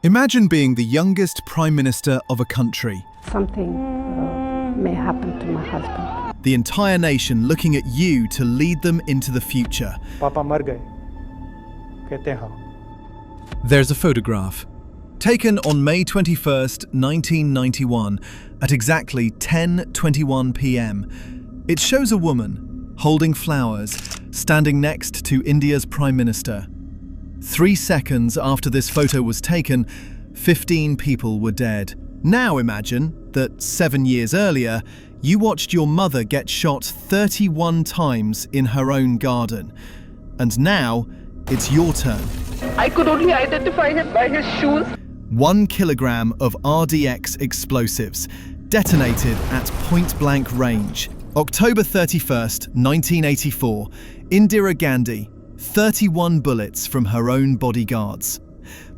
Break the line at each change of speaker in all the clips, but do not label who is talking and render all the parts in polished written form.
Imagine being the youngest Prime Minister of a country.
Something may happen to my husband.
The entire nation looking at you to lead them into the future.
पापा मर गए कहते हैं हाँ.
There's a photograph. Taken on May 21st, 1991, at exactly 10:21 p.m. It shows a woman, holding flowers, standing next to India's Prime Minister. 3 seconds after this photo was taken, 15 people were dead. Now imagine that 7 years earlier, you watched your mother get shot 31 times in her own garden. And now, it's your turn.
I could only identify him by his shoes.
1 kilogram of RDX explosives, detonated at point-blank range. October 31st, 1984, Indira Gandhi, 31 bullets from her own bodyguards.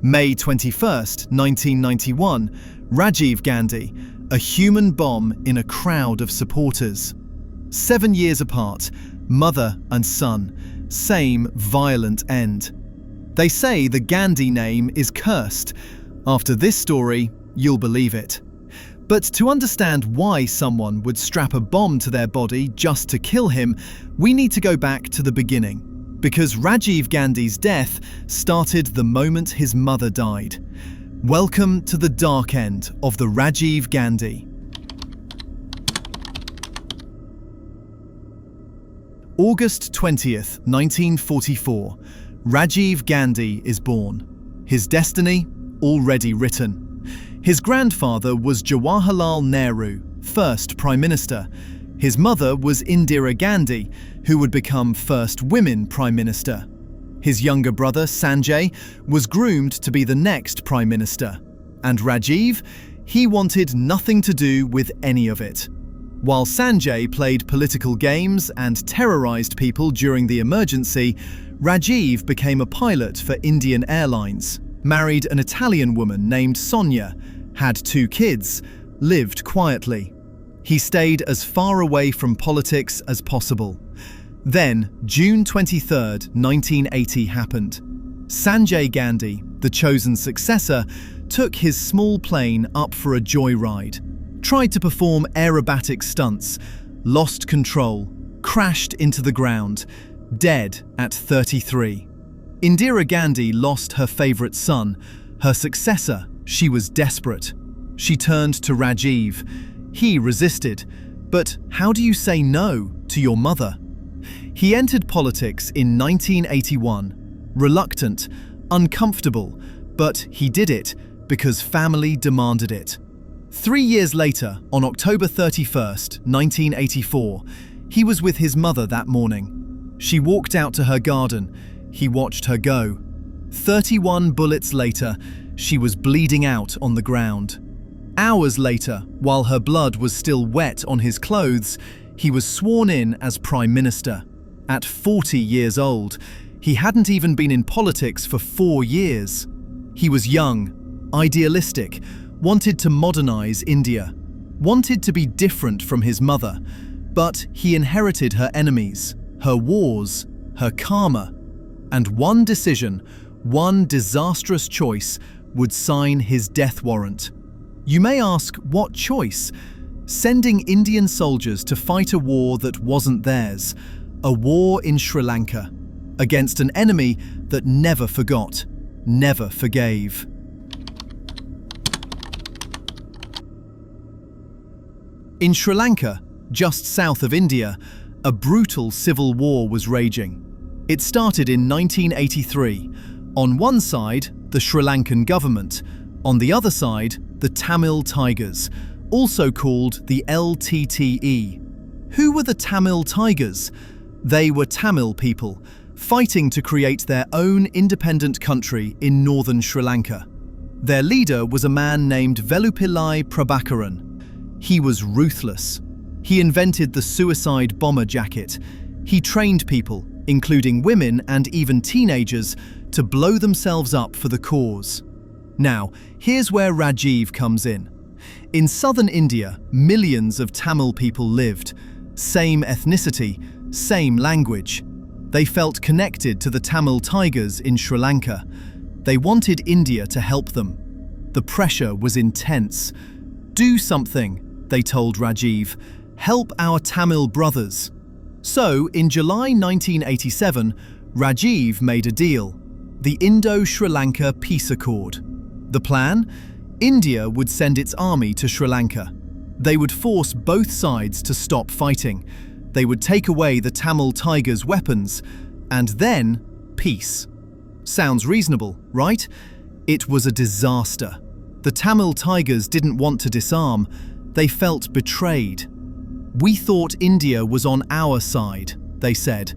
May 21st, 1991, Rajiv Gandhi, a human bomb in a crowd of supporters. 7 years apart, mother and son, same violent end. They say the Gandhi name is cursed. After this story, you'll believe it. But to understand why someone would strap a bomb to their body just to kill him, we need to go back to the beginning. Because Rajiv Gandhi's death started the moment his mother died. Welcome to the dark end of the Rajiv Gandhi. August 20th, 1944, Rajiv Gandhi is born. His destiny already written. His grandfather was Jawaharlal Nehru, first Prime Minister. His mother was Indira Gandhi, who would become first women Prime Minister. His younger brother, Sanjay, was groomed to be the next Prime Minister. And Rajiv, he wanted nothing to do with any of it. While Sanjay played political games and terrorized people during the emergency, Rajiv became a pilot for Indian Airlines, married an Italian woman named Sonia, had 2 kids, lived quietly. He stayed as far away from politics as possible. Then, June 23rd, 1980 happened. Sanjay Gandhi, the chosen successor, took his small plane up for a joyride, tried to perform aerobatic stunts, lost control, crashed into the ground, dead at 33. Indira Gandhi lost her favourite son, her successor. She was desperate. She turned to Rajiv. He resisted. But how do you say no to your mother? He entered politics in 1981, reluctant, uncomfortable, but he did it because family demanded it. 3 years later, on October 31st, 1984, he was with his mother that morning. She walked out to her garden. He watched her go. 31 bullets later, she was bleeding out on the ground. Hours later, while her blood was still wet on his clothes, he was sworn in as Prime Minister. At 40 years old, he hadn't even been in politics for 4 years. He was young, idealistic, wanted to modernize India, wanted to be different from his mother, but he inherited her enemies, her wars, her karma. And one decision, one disastrous choice, would sign his death warrant. You may ask, what choice? Sending Indian soldiers to fight a war that wasn't theirs, a war in Sri Lanka, against an enemy that never forgot, never forgave. In Sri Lanka, just south of India, a brutal civil war was raging. It started in 1983. On one side, the Sri Lankan government. On the other side, the Tamil Tigers, also called the LTTE. Who were the Tamil Tigers? They were Tamil people, fighting to create their own independent country in northern Sri Lanka. Their leader was a man named Velupillai Prabhakaran. He was ruthless. He invented the suicide bomber jacket. He trained people, including women and even teenagers, to blow themselves up for the cause. Now, here's where Rajiv comes in. In southern India, millions of Tamil people lived. Same ethnicity, same language. They felt connected to the Tamil Tigers in Sri Lanka. They wanted India to help them. The pressure was intense. "Do something," they told Rajiv. "Help our Tamil brothers." So, in July 1987, Rajiv made a deal: the Indo-Sri Lanka Peace Accord. The plan? India would send its army to Sri Lanka. They would force both sides to stop fighting. They would take away the Tamil Tigers' weapons. And then, peace. Sounds reasonable, right? It was a disaster. The Tamil Tigers didn't want to disarm. They felt betrayed. "We thought India was on our side," they said.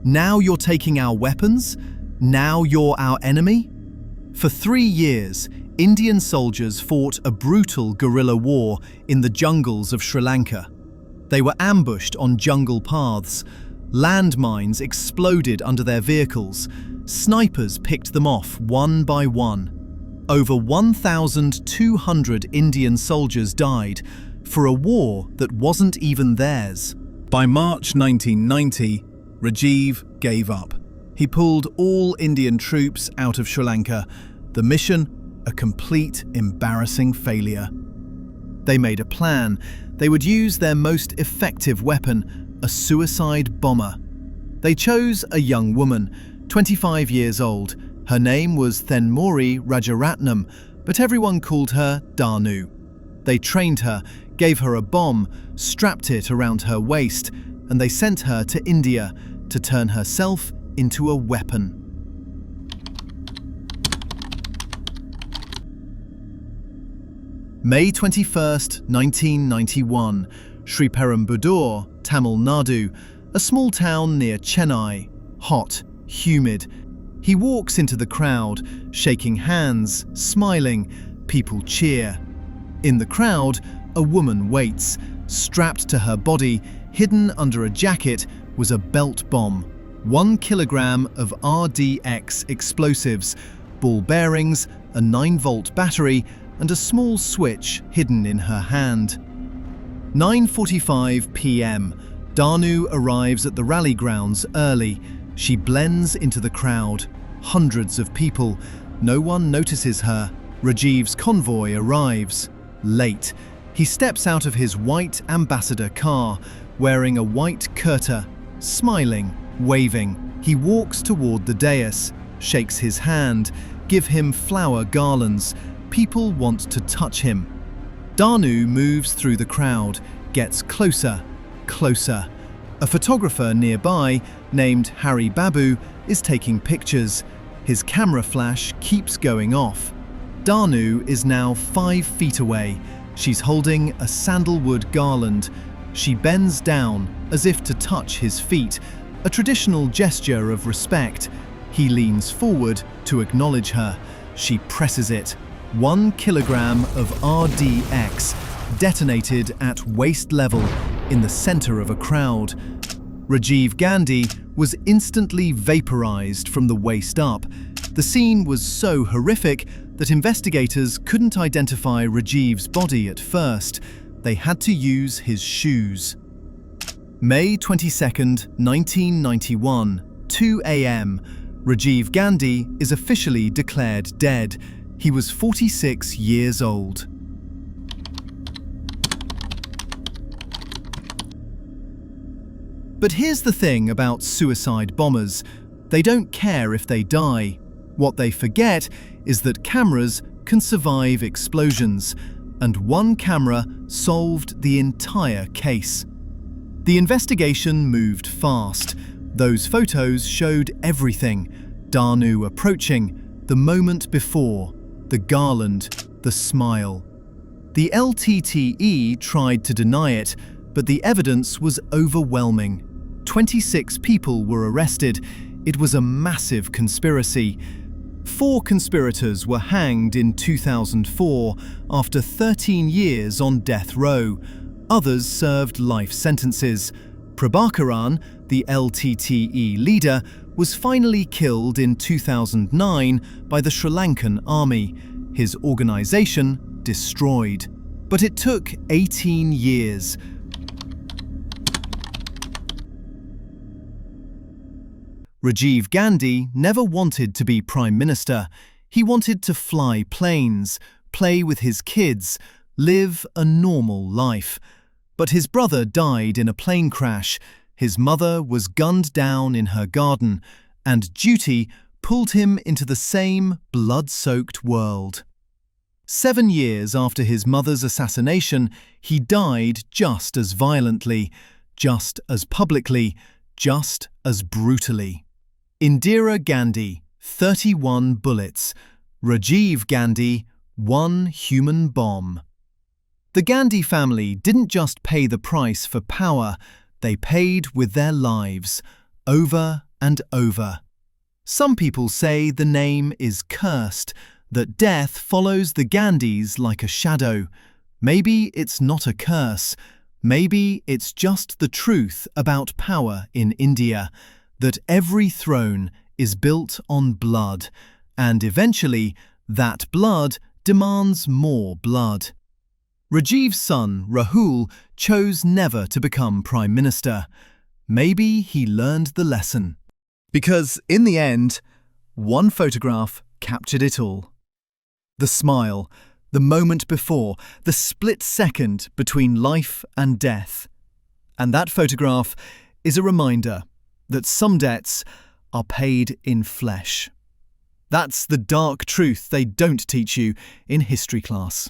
"Now you're taking our weapons? Now you're our enemy?" For 3 years, Indian soldiers fought a brutal guerrilla war in the jungles of Sri Lanka. They were ambushed on jungle paths. Landmines exploded under their vehicles. Snipers picked them off one by one. Over 1,200 Indian soldiers died for a war that wasn't even theirs. By March 1990, Rajiv gave up. He pulled all Indian troops out of Sri Lanka. The mission, a complete embarrassing failure. They made a plan. They would use their most effective weapon, a suicide bomber. They chose a young woman, 25 years old. Her name was Thenmozhi Rajaratnam, but everyone called her Nadu. They trained her, gave her a bomb, strapped it around her waist, and they sent her to India to turn herself into a weapon. May 21, 1991, Sriperumbudur, Tamil Nadu, a small town near Chennai, hot, humid. He walks into the crowd, shaking hands, smiling. People cheer. In the crowd, a woman waits. Strapped to her body, hidden under a jacket, was a belt bomb. 1 kilogram of RDX explosives, ball bearings, a 9-volt battery, and a small switch hidden in her hand. 9:45 p.m. Nadu arrives at the rally grounds early. She blends into the crowd. Hundreds of people. No one notices her. Rajiv's convoy arrives. Late. He steps out of his white ambassador car, wearing a white kurta, smiling, waving. He walks toward the dais, shakes his hand, give him flower garlands. People want to touch him. Nadu moves through the crowd, gets closer, closer. A photographer nearby, named Hari Babu, is taking pictures. His camera flash keeps going off. Nadu is now 5 feet away. She's holding a sandalwood garland. She bends down as if to touch his feet, a traditional gesture of respect. He leans forward to acknowledge her. She presses it. 1 kilogram of RDX detonated at waist level in the center of a crowd. Rajiv Gandhi was instantly vaporized from the waist up. The scene was so horrific that investigators couldn't identify Rajiv's body at first. They had to use his shoes. May 22, 1991, 2 a.m. Rajiv Gandhi is officially declared dead. He was 46 years old. But here's the thing about suicide bombers. They don't care if they die. What they forget is that cameras can survive explosions, and one camera solved the entire case. The investigation moved fast. Those photos showed everything. Nadu approaching, the moment before, the garland, the smile. The LTTE tried to deny it, but the evidence was overwhelming. 26 people were arrested. It was a massive conspiracy. 4 conspirators were hanged in 2004 after 13 years on death row. Others served life sentences. Prabhakaran, the LTTE leader, was finally killed in 2009 by the Sri Lankan army. His organization destroyed. But it took 18 years. Rajiv Gandhi never wanted to be Prime Minister. He wanted to fly planes, play with his kids, live a normal life. But his brother died in a plane crash, his mother was gunned down in her garden, and duty pulled him into the same blood-soaked world. 7 years after his mother's assassination, he died just as violently, just as publicly, just as brutally. Indira Gandhi, 31 bullets. Rajiv Gandhi, 1 human bomb. The Gandhi family didn't just pay the price for power, they paid with their lives, over and over. Some people say the name is cursed, that death follows the Gandhis like a shadow. Maybe it's not a curse. Maybe it's just the truth about power in India, that every throne is built on blood, and eventually that blood demands more blood. Rajiv's son, Rahul, chose never to become Prime Minister. Maybe he learned the lesson. Because in the end, one photograph captured it all. The smile, the moment before, the split second between life and death. And that photograph is a reminder that some debts are paid in flesh. That's the dark truth they don't teach you in history class.